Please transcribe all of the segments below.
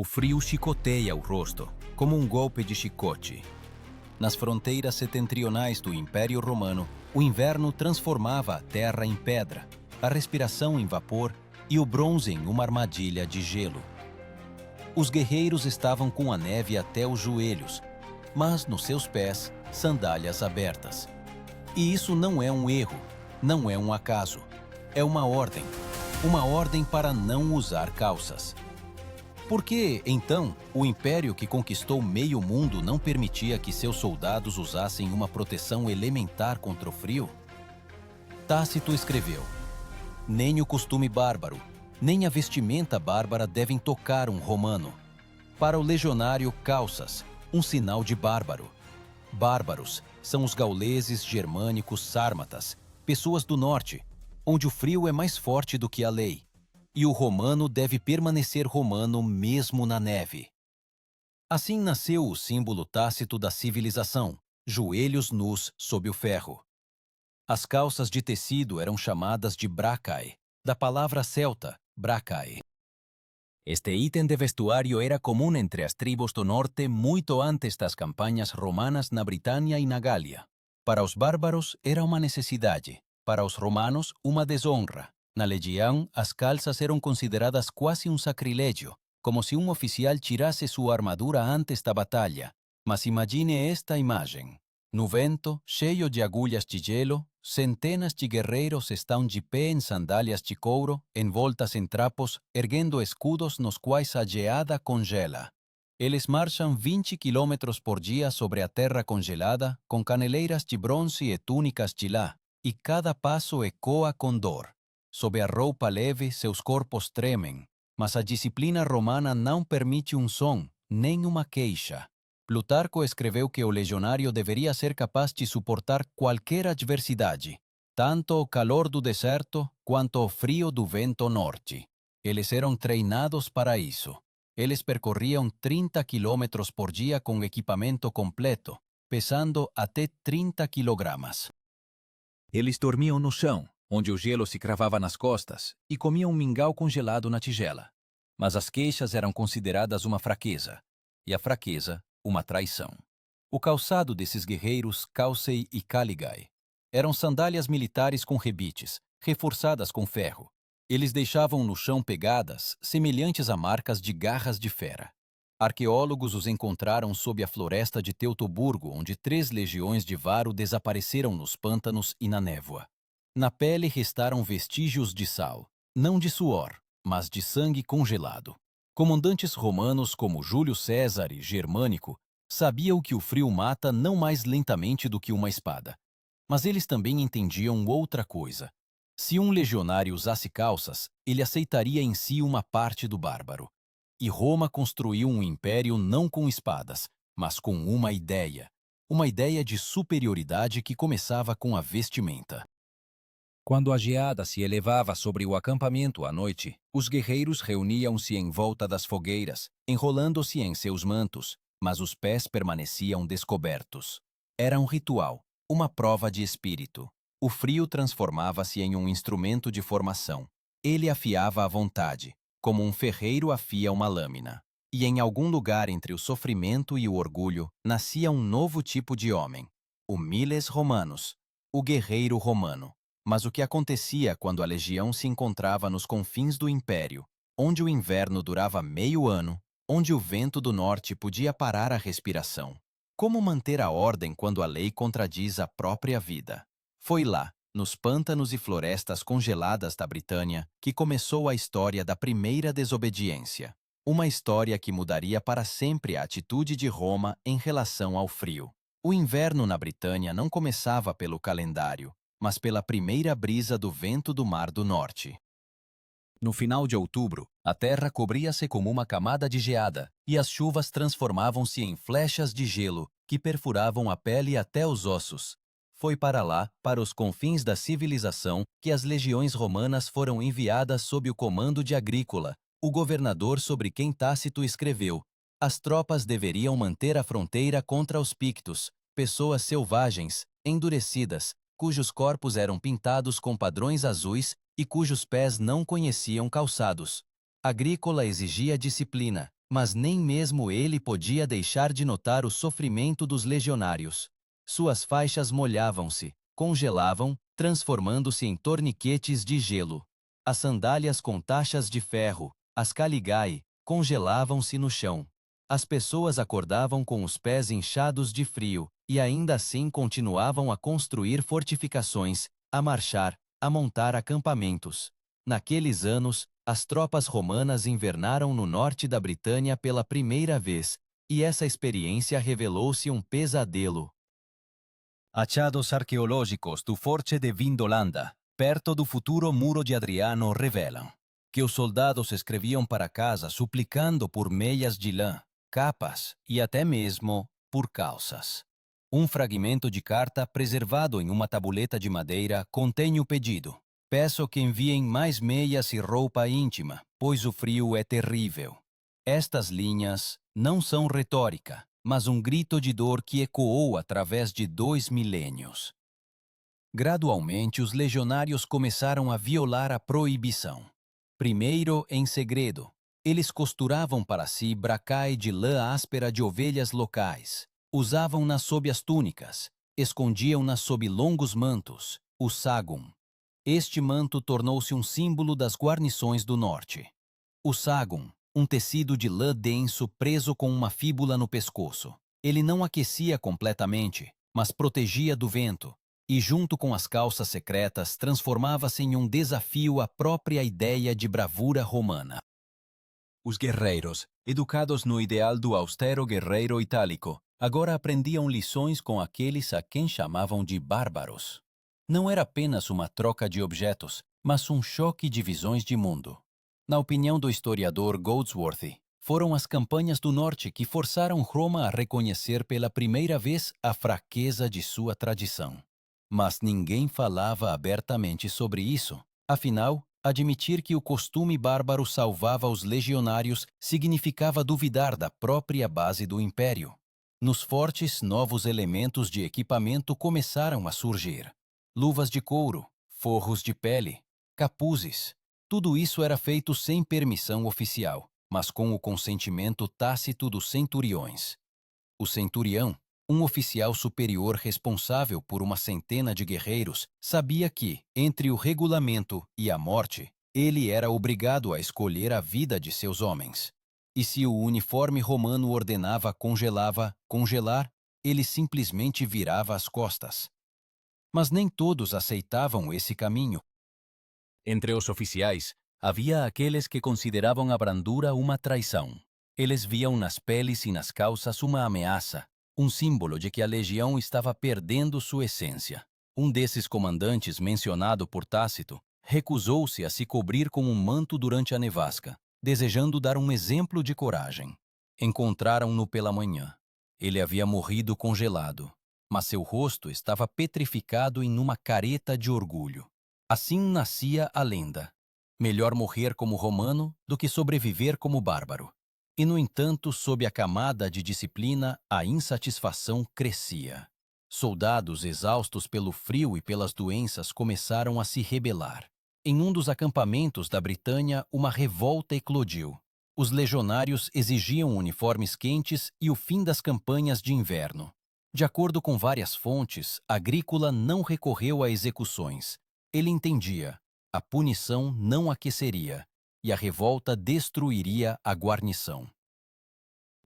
O frio chicoteia o rosto, como um golpe de chicote. Nas fronteiras setentrionais do Império Romano, o inverno transformava a terra em pedra, a respiração em vapor e o bronze em uma armadilha de gelo. Os guerreiros estavam com a neve até os joelhos, mas nos seus pés, sandálias abertas. E isso não é um erro, não é um acaso. É uma ordem para não usar calças. Por que, então, o império que conquistou meio mundo não permitia que seus soldados usassem uma proteção elementar contra o frio? Tácito escreveu: nem o costume bárbaro, nem a vestimenta bárbara devem tocar um romano. Para o legionário, calças, um sinal de bárbaro. Bárbaros são os gauleses, germânicos, sármatas, pessoas do norte, onde o frio é mais forte do que a lei. E o romano deve permanecer romano mesmo na neve. Assim nasceu o símbolo tácito da civilização, joelhos nus sob o ferro. As calças de tecido eram chamadas de bracae, da palavra celta, bracae. Este item de vestuário era comum entre as tribos do norte muito antes das campanhas romanas na Britânia e na Gália. Para os bárbaros era uma necessidade, para os romanos uma desonra. Na legião, as calças eram consideradas quase um sacrilégio, como se um oficial tirasse sua armadura antes da batalha. Mas imagine esta imagem. No vento, cheio de agulhas de gelo, centenas de guerreiros estão de pé em sandálias de couro, envoltas em trapos, erguendo escudos nos quais a geada congela. Eles marcham 20 km por dia sobre a terra congelada, com caneleiras de bronze e túnicas de lã, e cada passo ecoa com dor. Sob a roupa leve, seus corpos tremem, mas a disciplina romana não permite um som, nem uma queixa. Plutarco escreveu que o legionário deveria ser capaz de suportar qualquer adversidade, tanto o calor do deserto quanto o frio do vento norte. Eles eram treinados para isso. Eles percorriam 30 km por dia com equipamento completo, pesando até 30 kg. Eles dormiam no chão, onde o gelo se cravava nas costas, e comiam mingau congelado na tigela. Mas as queixas eram consideradas uma fraqueza, e a fraqueza, uma traição. O calçado desses guerreiros, calcei e caligae, eram sandálias militares com rebites, reforçadas com ferro. Eles deixavam no chão pegadas, semelhantes a marcas de garras de fera. Arqueólogos os encontraram sob a floresta de Teutoburgo, onde 3 legiões de Varo desapareceram nos pântanos e na névoa. Na pele restaram vestígios de sal, não de suor, mas de sangue congelado. Comandantes romanos como Júlio César e Germânico sabiam que o frio mata não mais lentamente do que uma espada. Mas eles também entendiam outra coisa. Se um legionário usasse calças, ele aceitaria em si uma parte do bárbaro. E Roma construiu um império não com espadas, mas com uma ideia de superioridade que começava com a vestimenta. Quando a geada se elevava sobre o acampamento à noite, os guerreiros reuniam-se em volta das fogueiras, enrolando-se em seus mantos, mas os pés permaneciam descobertos. Era um ritual, uma prova de espírito. O frio transformava-se em um instrumento de formação. Ele afiava à vontade, como um ferreiro afia uma lâmina. E em algum lugar entre o sofrimento e o orgulho, nascia um novo tipo de homem, o miles romanus, o guerreiro romano. Mas o que acontecia quando a legião se encontrava nos confins do império, onde o inverno durava meio ano, onde o vento do norte podia parar a respiração? Como manter a ordem quando a lei contradiz a própria vida? Foi lá, nos pântanos e florestas congeladas da Britânia, que começou a história da primeira desobediência. Uma história que mudaria para sempre a atitude de Roma em relação ao frio. O inverno na Britânia não começava pelo calendário, mas pela primeira brisa do vento do Mar do Norte. No final de outubro, a terra cobria-se como uma camada de geada, e as chuvas transformavam-se em flechas de gelo que perfuravam a pele até os ossos. Foi para lá, para os confins da civilização, que as legiões romanas foram enviadas sob o comando de Agrícola, o governador sobre quem Tácito escreveu: as tropas deveriam manter a fronteira contra os pictos, pessoas selvagens, endurecidas, cujos corpos eram pintados com padrões azuis e cujos pés não conheciam calçados. Agrícola exigia disciplina, Mas nem mesmo ele podia deixar de notar o sofrimento dos legionários. Suas faixas molhavam-se, congelavam, transformando-se em torniquetes de gelo. As sandálias com taxas de ferro, as caligae, congelavam-se no chão. As pessoas acordavam com os pés inchados de frio, e ainda assim continuavam a construir fortificações, a marchar, a montar acampamentos. Naqueles anos, as tropas romanas invernaram no norte da Britânia pela primeira vez, e essa experiência revelou-se um pesadelo. Achados arqueológicos do Forte de Vindolanda, perto do futuro Muro de Adriano, revelam que os soldados escreviam para casa suplicando por meias de lã, capas e até mesmo por calças. Um fragmento de carta preservado em uma tabuleta de madeira contém o pedido: peço que enviem mais meias e roupa íntima, pois o frio é terrível. Estas linhas não são retórica, mas um grito de dor que ecoou através de 2 milênios. Gradualmente, os legionários começaram a violar a proibição. Primeiro, em segredo, eles costuravam para si bracae de lã áspera de ovelhas locais. Usavam-na sob as túnicas, escondiam-na sob longos mantos, o sagum. Este manto tornou-se um símbolo das guarnições do norte. O sagum, um tecido de lã denso preso com uma fíbula no pescoço. Ele não aquecia completamente, mas protegia do vento, e junto com as calças secretas transformava-se em um desafio à própria ideia de bravura romana. Os guerreiros, educados no ideal do austero guerreiro itálico, agora aprendiam lições com aqueles a quem chamavam de bárbaros. Não era apenas uma troca de objetos, mas um choque de visões de mundo. Na opinião do historiador Goldsworthy, foram as campanhas do norte que forçaram Roma a reconhecer pela primeira vez a fraqueza de sua tradição. Mas ninguém falava abertamente sobre isso. Afinal, admitir que o costume bárbaro salvava os legionários significava duvidar da própria base do império. Nos fortes, novos elementos de equipamento começaram a surgir. Luvas de couro, forros de pele, capuzes. Tudo isso era feito sem permissão oficial, mas com o consentimento tácito dos centuriões. O centurião, um oficial superior responsável por uma centena de guerreiros, sabia que, entre o regulamento e a morte, ele era obrigado a escolher a vida de seus homens. E se o uniforme romano ordenava congelar, ele simplesmente virava as costas. Mas nem todos aceitavam esse caminho. Entre os oficiais, havia aqueles que consideravam a brandura uma traição. Eles viam nas peles e nas calças uma ameaça, um símbolo de que a legião estava perdendo sua essência. Um desses comandantes, mencionado por Tácito, recusou-se a se cobrir com um manto durante a nevasca, desejando dar um exemplo de coragem. Encontraram-no pela manhã. Ele havia morrido congelado, mas seu rosto estava petrificado em uma careta de orgulho. Assim nascia a lenda: melhor morrer como romano do que sobreviver como bárbaro. E, no entanto, sob a camada de disciplina, a insatisfação crescia. Soldados exaustos pelo frio e pelas doenças começaram a se rebelar. Em um dos acampamentos da Britânia, uma revolta eclodiu. Os legionários exigiam uniformes quentes e o fim das campanhas de inverno. De acordo com várias fontes, Agrícola não recorreu a execuções. Ele entendia: a punição não aqueceria, e a revolta destruiria a guarnição.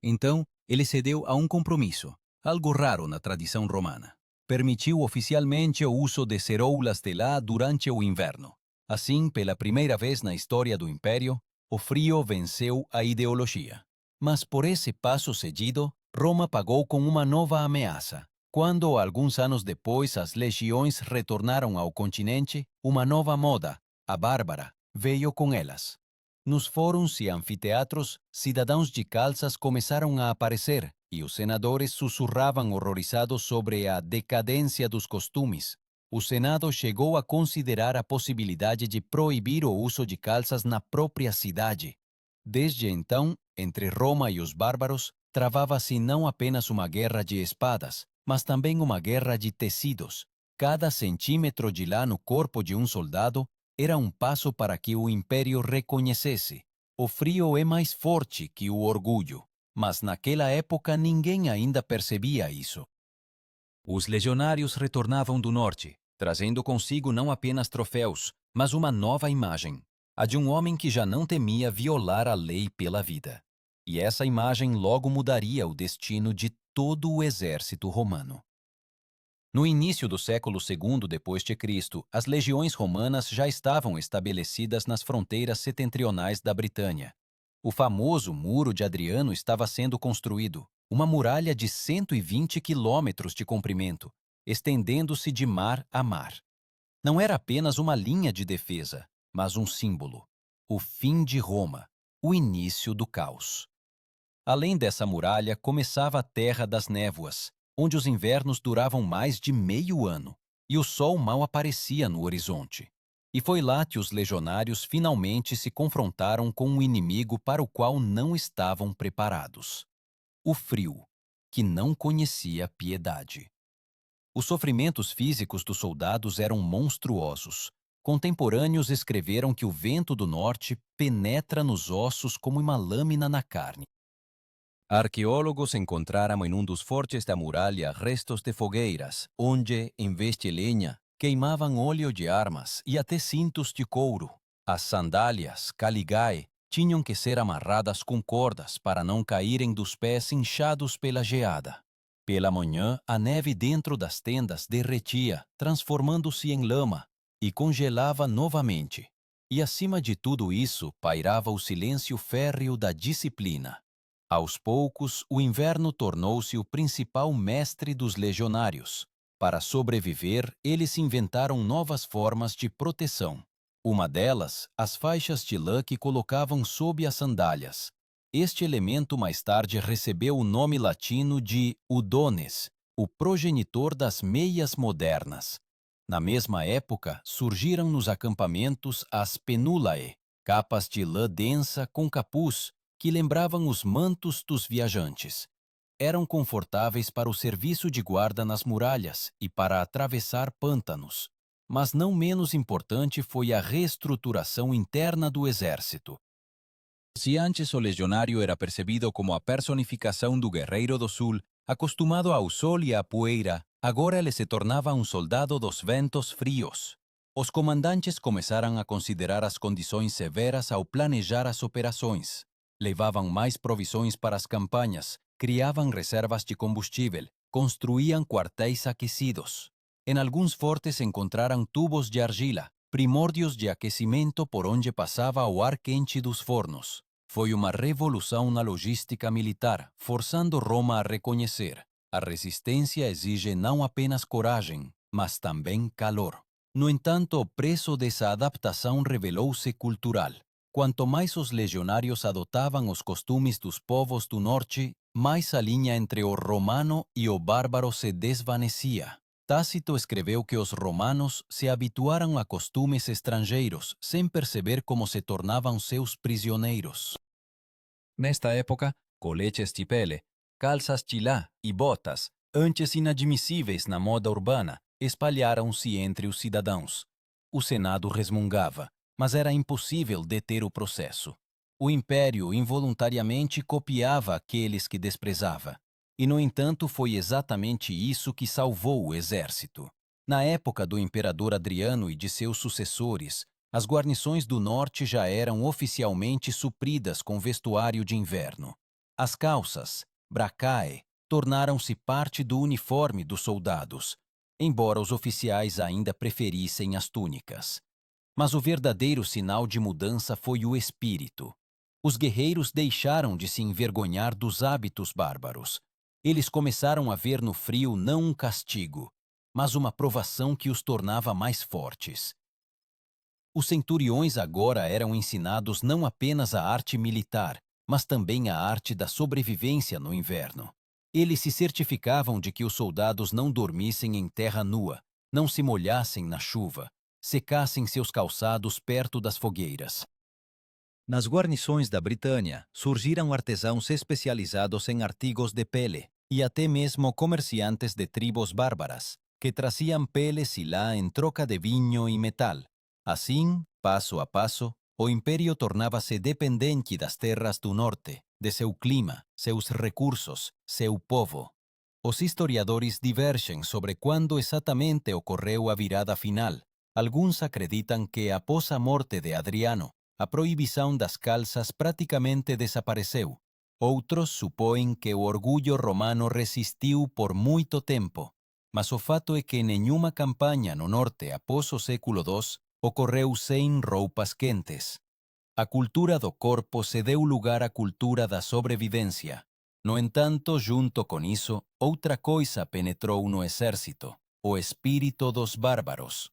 Então, ele cedeu a um compromisso, algo raro na tradição romana. Permitiu oficialmente o uso de ceroulas de lã durante o inverno. Assim, pela primeira vez na história do Império, o frio venceu a ideologia. Mas por esse passo cedido, Roma pagou com uma nova ameaça. Quando, alguns anos depois, as legiões retornaram ao continente, uma nova moda, a bárbara, veio com elas. Nos fóruns e anfiteatros, cidadãos de calças começaram a aparecer, e os senadores sussurravam horrorizados sobre a decadência dos costumes. O Senado chegou a considerar a possibilidade de proibir o uso de calças na própria cidade. Desde então, entre Roma e os bárbaros, travava-se não apenas uma guerra de espadas, mas também uma guerra de tecidos. Cada centímetro de lã no corpo de um soldado era um passo para que o império reconhecesse: O frio é mais forte que o orgulho, mas naquela época ninguém ainda percebia isso. Os legionários retornavam do norte, trazendo consigo não apenas troféus, mas uma nova imagem, a de um homem que já não temia violar a lei pela vida. E essa imagem logo mudaria o destino de todo o exército romano. No início do século II d.C., as legiões romanas já estavam estabelecidas nas fronteiras setentrionais da Britânia. O famoso Muro de Adriano estava sendo construído, uma muralha de 120 quilômetros de comprimento, estendendo-se de mar a mar. Não era apenas uma linha de defesa, mas um símbolo: o fim de Roma, o início do caos. Além dessa muralha, começava a Terra das Névoas, onde os invernos duravam mais de meio ano e o sol mal aparecia no horizonte. E foi lá que os legionários finalmente se confrontaram com um inimigo para o qual não estavam preparados: o frio, que não conhecia piedade. Os sofrimentos físicos dos soldados eram monstruosos. Contemporâneos escreveram que o vento do norte penetra nos ossos como uma lâmina na carne. Arqueólogos encontraram em um dos fortes da muralha restos de fogueiras, onde, em vez de lenha, queimavam óleo de armas e até cintos de couro. As sandálias, caligae, tinham que ser amarradas com cordas para não caírem dos pés inchados pela geada. Pela manhã, a neve dentro das tendas derretia, transformando-se em lama, e congelava novamente. E acima de tudo isso pairava o silêncio férreo da disciplina. Aos poucos, o inverno tornou-se o principal mestre dos legionários. Para sobreviver, eles inventaram novas formas de proteção. Uma delas, as faixas de lã que colocavam sob as sandálias. Este elemento mais tarde recebeu o nome latino de udones, o progenitor das meias modernas. Na mesma época, surgiram nos acampamentos as penulae, capas de lã densa com capuz, que lembravam os mantos dos viajantes. Eram confortáveis para o serviço de guarda nas muralhas e para atravessar pântanos. Mas não menos importante foi a reestruturação interna do exército. Se antes o legionário era percebido como a personificação do guerreiro do sul, acostumado ao sol e à poeira, agora ele se tornava um soldado dos ventos frios. Os comandantes começaram a considerar as condições severas ao planejar as operações. Levavam mais provisões para as campanhas, criavam reservas de combustível, construíam quartéis aquecidos. Em alguns fortes encontraram tubos de argila, primórdios de aquecimento por onde passava o ar quente dos fornos. Foi uma revolução na logística militar, forçando Roma a reconhecer: a resistência exige não apenas coragem, mas também calor. No entanto, o preço dessa adaptação revelou-se cultural. Quanto mais os legionários adotavam os costumes dos povos do norte, mais a linha entre o romano e o bárbaro se desvanecia. Tácito escreveu que os romanos se habituaram a costumes estrangeiros sem perceber como se tornavam seus prisioneiros. Nesta época, coletes de pele, calças de lã e botas, antes inadmissíveis na moda urbana, espalharam-se entre os cidadãos. O Senado resmungava, mas era impossível deter o processo. O império involuntariamente copiava aqueles que desprezava. E, no entanto, foi exatamente isso que salvou o exército. Na época do imperador Adriano e de seus sucessores, as guarnições do norte já eram oficialmente supridas com vestuário de inverno. As calças, bracae, tornaram-se parte do uniforme dos soldados, embora os oficiais ainda preferissem as túnicas. Mas o verdadeiro sinal de mudança foi o espírito. Os guerreiros deixaram de se envergonhar dos hábitos bárbaros. Eles começaram a ver no frio não um castigo, mas uma provação que os tornava mais fortes. Os centuriões agora eram ensinados não apenas a arte militar, mas também a arte da sobrevivência no inverno. Eles se certificavam de que os soldados não dormissem em terra nua, não se molhassem na chuva, secassem seus calçados perto das fogueiras. Nas guarnições da Britânia, surgiram artesãos especializados em artigos de pele e até mesmo comerciantes de tribos bárbaras, que traziam peles e lã em troca de vinho e metal. Assim, passo a passo, o império tornava-se dependente das terras do norte, de seu clima, seus recursos, seu povo. Os historiadores divergem sobre quando exatamente ocorreu a virada final. Alguns acreditam que, após a morte de Adriano, a proibição das calças praticamente desapareceu. Outros supõem que o orgulho romano resistiu por muito tempo, mas o fato é que nenhuma campanha no norte após o século II ocorreu sem roupas quentes. A cultura do corpo se deu lugar à cultura da sobrevivência. No entanto, junto com isso, outra coisa penetrou no exército: o espírito dos bárbaros.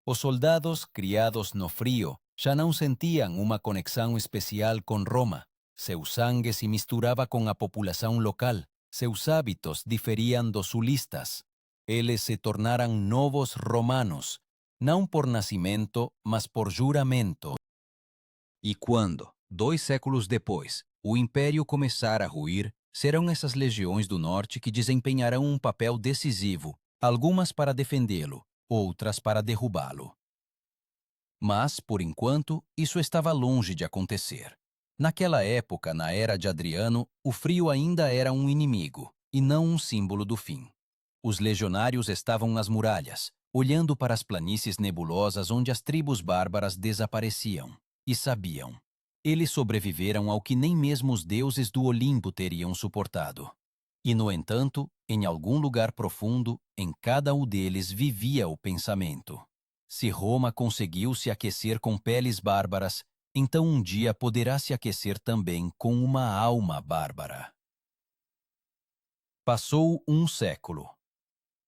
Os soldados, criados no frio, já não sentiam uma conexão especial com Roma. Seu sangue se misturava com a população local. Seus hábitos diferiam dos sulistas. Eles se tornaram novos romanos, não por nascimento, mas por juramento. E quando, 2 séculos depois, o império começar a ruir, serão essas legiões do norte que desempenharão um papel decisivo, algumas para defendê-lo, outras para derrubá-lo. Mas, por enquanto, isso estava longe de acontecer. Naquela época, na era de Adriano, o frio ainda era um inimigo, e não um símbolo do fim. Os legionários estavam nas muralhas, olhando para as planícies nebulosas onde as tribos bárbaras desapareciam, e sabiam. Eles sobreviveram ao que nem mesmo os deuses do Olimpo teriam suportado. E, no entanto, em algum lugar profundo, em cada um deles vivia o pensamento: se Roma conseguiu se aquecer com peles bárbaras, então um dia poderá se aquecer também com uma alma bárbara. Passou um século.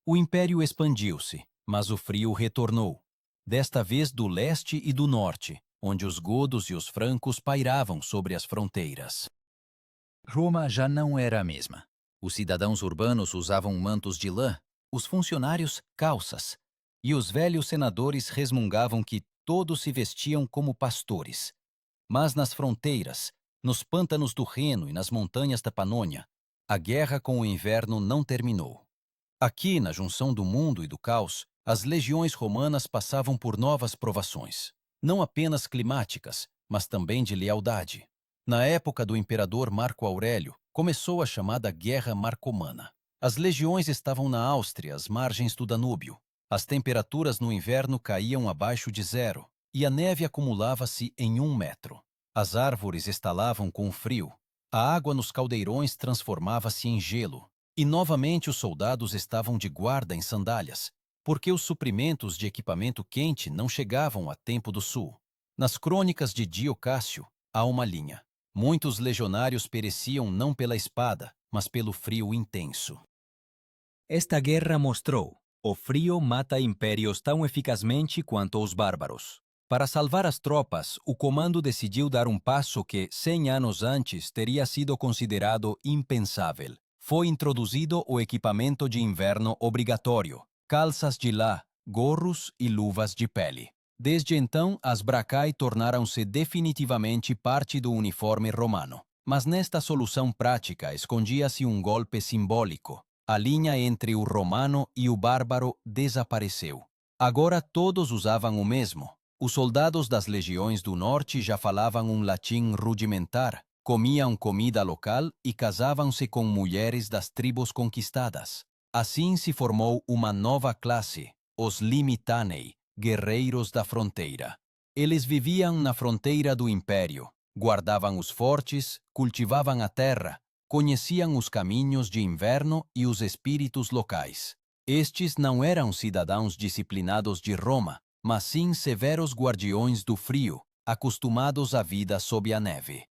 O império expandiu-se, mas o frio retornou, desta vez do leste e do norte, onde os godos e os francos pairavam sobre as fronteiras. Roma já não era a mesma. Os cidadãos urbanos usavam mantos de lã, os funcionários calças, e os velhos senadores resmungavam que todos se vestiam como pastores. Mas nas fronteiras, nos pântanos do Reno e nas montanhas da Panônia, a guerra com o inverno não terminou. Aqui, na junção do mundo e do caos, as legiões romanas passavam por novas provações, não apenas climáticas, mas também de lealdade. Na época do imperador Marco Aurélio, começou a chamada Guerra Marcomana. As legiões estavam na Áustria, às margens do Danúbio. As temperaturas no inverno caíam abaixo de 0, e a neve acumulava-se em 1 metro. As árvores estalavam com o frio. A água nos caldeirões transformava-se em gelo. E novamente os soldados estavam de guarda em sandálias, porque os suprimentos de equipamento quente não chegavam a tempo do sul. Nas crônicas de Dio Cássio, há uma linha: muitos legionários pereciam não pela espada, mas pelo frio intenso. Esta guerra mostrou: o frio mata impérios tão eficazmente quanto os bárbaros. Para salvar as tropas, o comando decidiu dar um passo que, 100 anos antes, teria sido considerado impensável. Foi introduzido o equipamento de inverno obrigatório: calças de lã, gorros e luvas de pele. Desde então, as bracai tornaram-se definitivamente parte do uniforme romano. Mas nesta solução prática escondia-se um golpe simbólico. A linha entre o romano e o bárbaro desapareceu. Agora todos usavam o mesmo. Os soldados das legiões do norte já falavam um latim rudimentar, comiam comida local e casavam-se com mulheres das tribos conquistadas. Assim se formou uma nova classe, os limitanei, guerreiros da fronteira. Eles viviam na fronteira do império, guardavam os fortes, cultivavam a terra, conheciam os caminhos de inverno e os espíritos locais. Estes não eram cidadãos disciplinados de Roma, mas sim severos guardiões do frio, acostumados à vida sob a neve.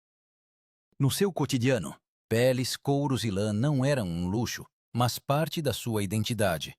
No seu cotidiano, peles, couros e lã não eram um luxo, mas parte da sua identidade.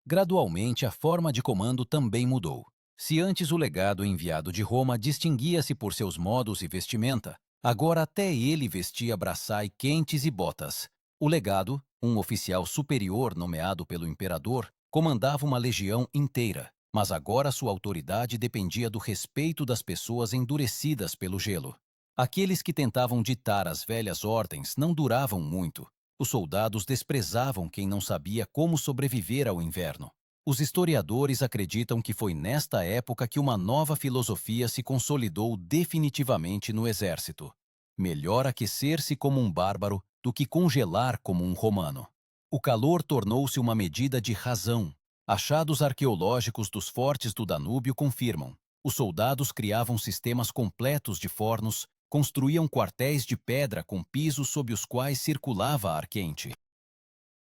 Gradualmente, a forma de comando também mudou. Se antes o legado enviado de Roma distinguia-se por seus modos e vestimenta, agora até ele vestia braçai quentes e botas. O legado, um oficial superior nomeado pelo imperador, comandava uma legião inteira, mas agora sua autoridade dependia do respeito das pessoas endurecidas pelo gelo. Aqueles que tentavam ditar as velhas ordens não duravam muito. Os soldados desprezavam quem não sabia como sobreviver ao inverno. Os historiadores acreditam que foi nesta época que uma nova filosofia se consolidou definitivamente no exército. Melhor aquecer-se como um bárbaro do que congelar como um romano. O calor tornou-se uma medida de razão. Achados arqueológicos dos fortes do Danúbio confirmam. Os soldados criavam sistemas completos de fornos, construíam quartéis de pedra com pisos sob os quais circulava ar quente.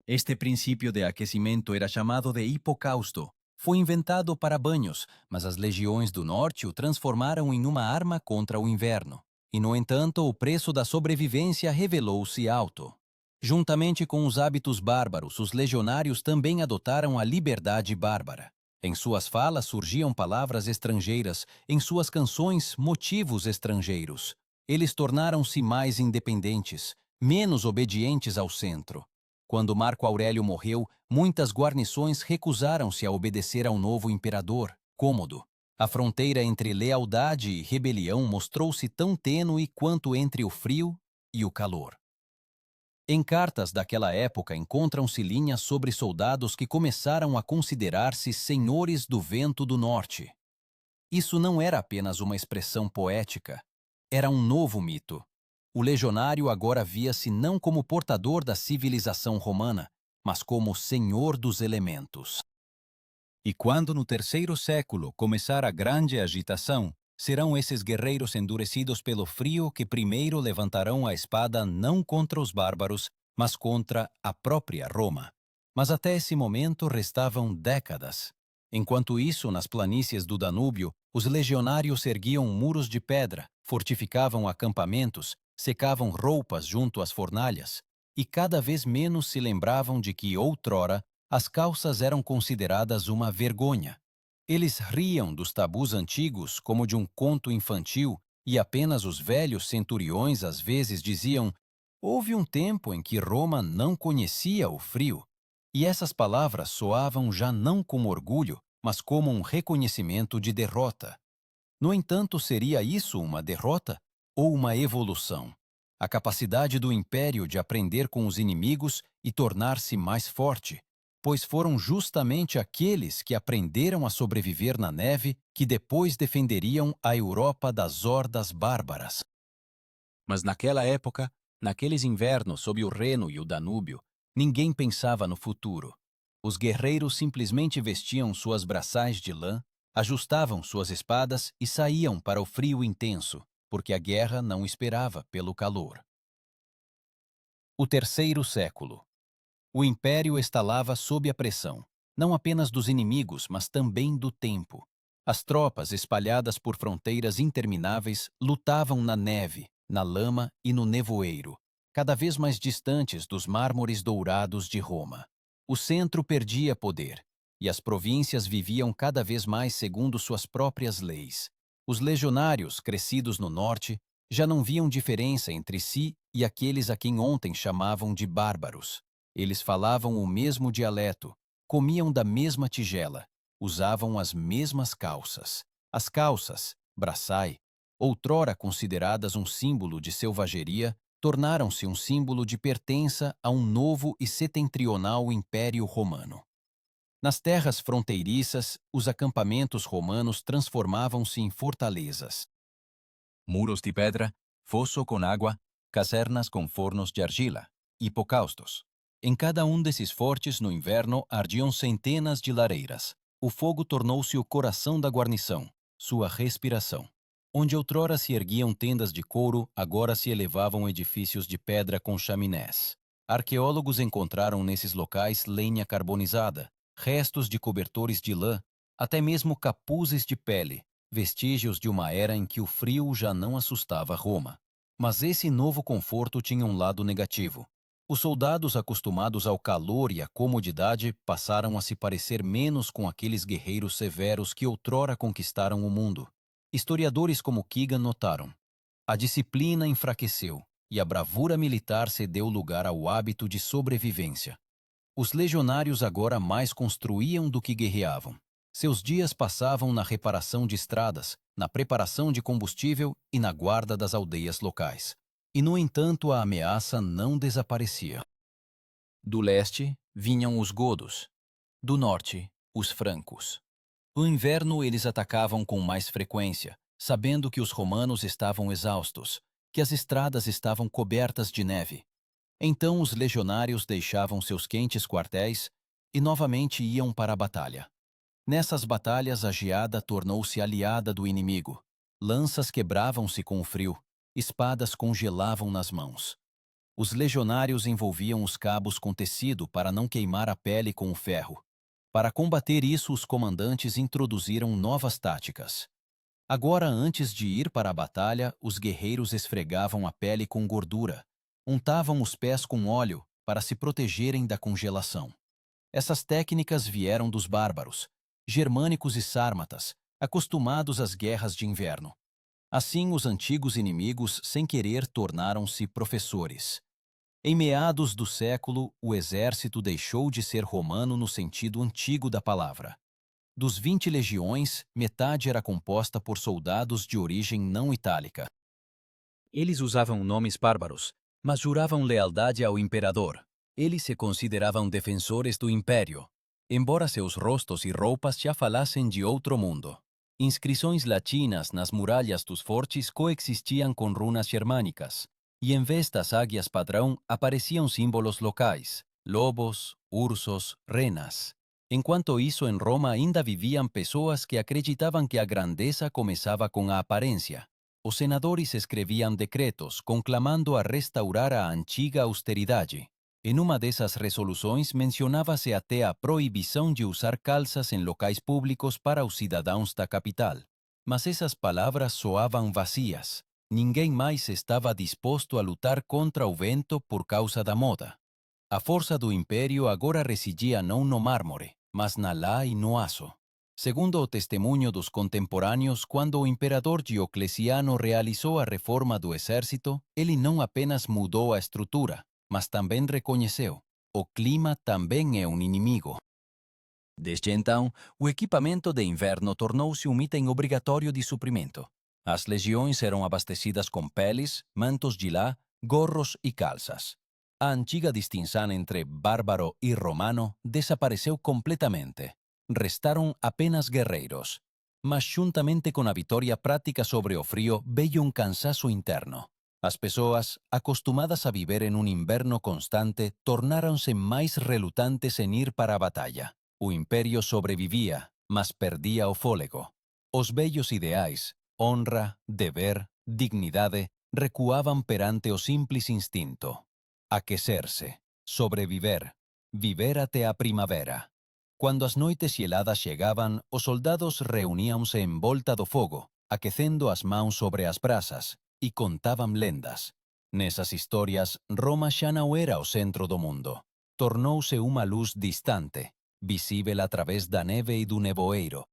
Este princípio de aquecimento era chamado de hipocausto. Foi inventado para banhos, mas as legiões do norte o transformaram em uma arma contra o inverno. E, no entanto, o preço da sobrevivência revelou-se alto. Juntamente com os hábitos bárbaros, os legionários também adotaram a liberdade bárbara. Em suas falas surgiam palavras estrangeiras, em suas canções, motivos estrangeiros. Eles tornaram-se mais independentes, menos obedientes ao centro. Quando Marco Aurélio morreu, muitas guarnições recusaram-se a obedecer ao novo imperador, Cômodo. A fronteira entre lealdade e rebelião mostrou-se tão tênue quanto entre o frio e o calor. Em cartas daquela época encontram-se linhas sobre soldados que começaram a considerar-se senhores do vento do norte. Isso não era apenas uma expressão poética, era um novo mito. O legionário agora via-se não como portador da civilização romana, mas como senhor dos elementos. E quando no terceiro século começar a grande agitação, serão esses guerreiros endurecidos pelo frio que primeiro levantarão a espada não contra os bárbaros, mas contra a própria Roma. Mas até esse momento restavam décadas. Enquanto isso, nas planícies do Danúbio, os legionários erguiam muros de pedra, fortificavam acampamentos, secavam roupas junto às fornalhas, e cada vez menos se lembravam de que, outrora, as calças eram consideradas uma vergonha. Eles riam dos tabus antigos como de um conto infantil e apenas os velhos centuriões às vezes diziam: houve um tempo em que Roma não conhecia o frio. E essas palavras soavam já não como orgulho, mas como um reconhecimento de derrota. No entanto, seria isso uma derrota ou uma evolução? A capacidade do império de aprender com os inimigos e tornar-se mais forte, pois foram justamente aqueles que aprenderam a sobreviver na neve que depois defenderiam a Europa das hordas bárbaras. Mas naquela época, naqueles invernos sob o Reno e o Danúbio, ninguém pensava no futuro. Os guerreiros simplesmente vestiam suas braçais de lã, ajustavam suas espadas e saíam para o frio intenso, porque a guerra não esperava pelo calor. O terceiro século. O império estalava sob a pressão, não apenas dos inimigos, mas também do tempo. As tropas, espalhadas por fronteiras intermináveis, lutavam na neve, na lama e no nevoeiro, cada vez mais distantes dos mármores dourados de Roma. O centro perdia poder, e as províncias viviam cada vez mais segundo suas próprias leis. Os legionários, crescidos no norte, já não viam diferença entre si e aqueles a quem ontem chamavam de bárbaros. Eles falavam o mesmo dialeto, comiam da mesma tigela, usavam as mesmas calças. As calças, braçai, outrora consideradas um símbolo de selvageria, tornaram-se um símbolo de pertença a um novo e setentrional império romano. Nas terras fronteiriças, os acampamentos romanos transformavam-se em fortalezas. Muros de pedra, fosso com água, casernas com fornos de argila, hipocaustos. Em cada um desses fortes, no inverno, ardiam centenas de lareiras. O fogo tornou-se o coração da guarnição, sua respiração. Onde outrora se erguiam tendas de couro, agora se elevavam edifícios de pedra com chaminés. Arqueólogos encontraram nesses locais lenha carbonizada, restos de cobertores de lã, até mesmo capuzes de pele, vestígios de uma era em que o frio já não assustava Roma. Mas esse novo conforto tinha um lado negativo. Os soldados acostumados ao calor e à comodidade passaram a se parecer menos com aqueles guerreiros severos que outrora conquistaram o mundo. Historiadores como Keegan notaram: a disciplina enfraqueceu e a bravura militar cedeu lugar ao hábito de sobrevivência. Os legionários agora mais construíam do que guerreavam. Seus dias passavam na reparação de estradas, na preparação de combustível e na guarda das aldeias locais. E, no entanto, a ameaça não desaparecia. Do leste vinham os godos. Do norte, Os francos. No inverno eles atacavam com mais frequência, sabendo que os romanos estavam exaustos, que as estradas estavam cobertas de neve. Então os legionários deixavam seus quentes quartéis e novamente iam para a batalha. Nessas batalhas a geada tornou-se aliada do inimigo. Lanças quebravam-se com o frio, espadas congelavam nas mãos. Os legionários envolviam os cabos com tecido para não queimar a pele com o ferro. Para combater isso, os comandantes introduziram novas táticas. Agora, antes de ir para a batalha, os guerreiros esfregavam a pele com gordura, untavam os pés com óleo para se protegerem da congelação. Essas técnicas vieram dos bárbaros, germânicos e sármatas, acostumados às guerras de inverno. Assim, os antigos inimigos, sem querer, tornaram-se professores. Em meados do século, o exército deixou de ser romano no sentido antigo da palavra. Dos 20 legiões, metade era composta por soldados de origem não itálica. Eles usavam nomes bárbaros, mas juravam lealdade ao imperador. Eles se consideravam defensores do império, embora seus rostos e roupas já falassem de outro mundo. Inscrições latinas nas muralhas dos fortes coexistiam com runas germânicas, e em vez das águias padrão apareciam símbolos locais, lobos, ursos, renas. Enquanto isso, em Roma ainda viviam pessoas que acreditavam que a grandeza começava com a aparência. Os senadores escreviam decretos conclamando a restaurar a antiga austeridade. Em uma dessas resoluções mencionava-se até a proibição de usar calças em locais públicos para os cidadãos da capital. Mas essas palavras soavam vazias. Ninguém mais estava disposto a lutar contra o vento por causa da moda. A força do império agora residia não no mármore, mas na lã e no aço. Segundo o testemunho dos contemporâneos, quando o imperador Diocleciano realizou a reforma do exército, ele não apenas mudou a estrutura, mas também reconheceu: o clima também é um inimigo. Desde então, o equipamento de inverno tornou-se um item obrigatório de suprimento. As legiões eram abastecidas com peles, mantos de lã, gorros e calças. A antiga distinção entre bárbaro e romano desapareceu completamente. Restaram apenas guerreiros. Mas juntamente com a vitória prática sobre o frio veio um cansaço interno. As pessoas, acostumadas a viver em um inverno constante, tornaram-se mais relutantes em ir para a batalha. O império sobrevivia, mas perdia o fôlego. Os velhos ideais, honra, dever, dignidade, recuavam perante o simples instinto. Aquecer-se, sobreviver, viver até a primavera. Quando as noites geladas chegavam, os soldados reuniam-se em volta do fogo, aquecendo as mãos sobre as brasas, e contavam lendas. Nessas histórias, Roma já não era o centro do mundo. Tornou-se uma luz distante, visível através da neve e do nevoeiro.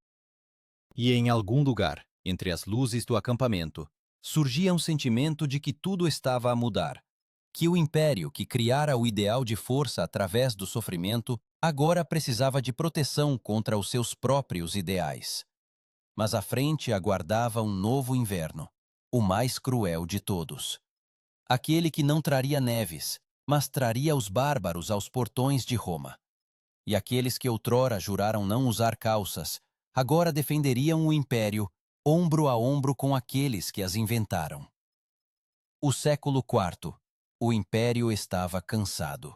E em algum lugar, entre as luzes do acampamento, surgia um sentimento de que tudo estava a mudar, que o império que criara o ideal de força através do sofrimento agora precisava de proteção contra os seus próprios ideais. Mas à frente aguardava um novo inverno, o mais cruel de todos. Aquele que não traria neves, mas traria os bárbaros aos portões de Roma. E aqueles que outrora juraram não usar calças, agora defenderiam o império, ombro a ombro com aqueles que as inventaram. O século IV. O império estava cansado.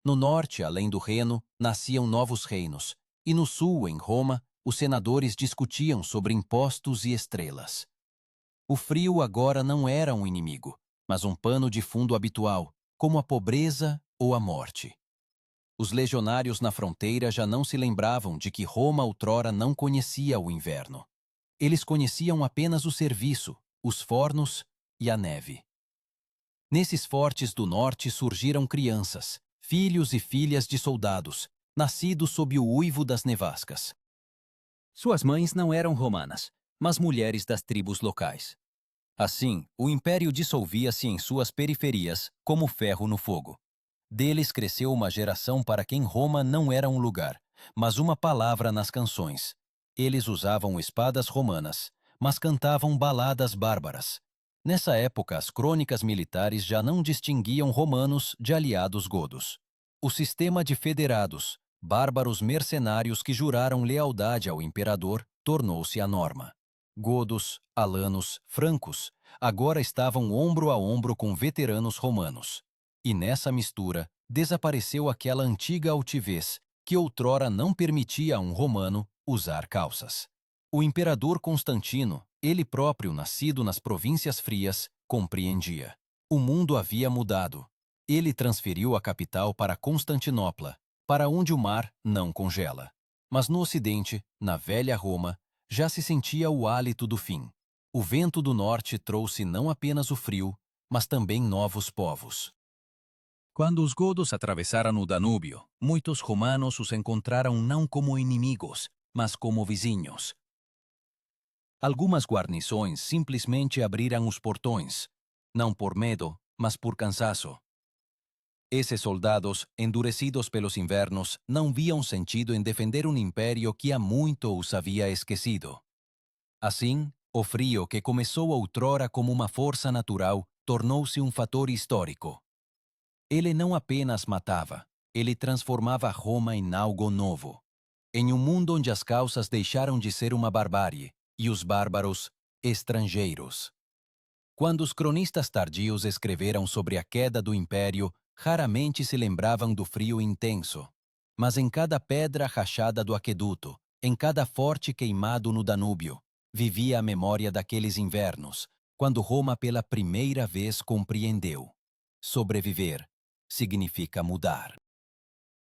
No norte, além do Reno, nasciam novos reinos, e no sul, em Roma, os senadores discutiam sobre impostos e estrelas. O frio agora não era um inimigo, mas um pano de fundo habitual, como a pobreza ou a morte. Os legionários na fronteira já não se lembravam de que Roma outrora não conhecia o inverno. Eles conheciam apenas o serviço, os fornos e a neve. Nesses fortes do norte surgiram crianças, filhos e filhas de soldados, nascidos sob o uivo das nevascas. Suas mães não eram romanas, mas mulheres das tribos locais. Assim, o império dissolvia-se em suas periferias, como ferro no fogo. Deles cresceu uma geração para quem Roma não era um lugar, mas uma palavra nas canções. Eles usavam espadas romanas, mas cantavam baladas bárbaras. Nessa época, as crônicas militares já não distinguiam romanos de aliados godos. O sistema de federados, bárbaros mercenários que juraram lealdade ao imperador tornou-se a norma. Godos, alanos, francos agora estavam ombro a ombro com veteranos romanos. E nessa mistura desapareceu aquela antiga altivez que outrora não permitia a um romano usar calças. O imperador Constantino, ele próprio nascido nas províncias frias, compreendia. O mundo havia mudado. Ele transferiu a capital para Constantinopla, para onde o mar não congela. Mas no ocidente, na velha Roma, já se sentia o hálito do fim. O vento do norte trouxe não apenas o frio, mas também novos povos. Quando os godos atravessaram o Danúbio, muitos romanos os encontraram não como inimigos, mas como vizinhos. Algumas guarnições simplesmente abriram os portões, não por medo, mas por cansaço. Esses soldados, endurecidos pelos invernos, não viam sentido em defender um império que há muito os havia esquecido. Assim, o frio que começou outrora como uma força natural tornou-se um fator histórico. Ele não apenas matava, ele transformava Roma em algo novo. Em um mundo onde as calças deixaram de ser uma barbárie e os bárbaros, estrangeiros. Quando os cronistas tardios escreveram sobre a queda do império, raramente se lembravam do frio intenso. Mas em cada pedra rachada do aqueduto, em cada forte queimado no Danúbio, vivia a memória daqueles invernos, quando Roma pela primeira vez compreendeu. Sobreviver significa mudar.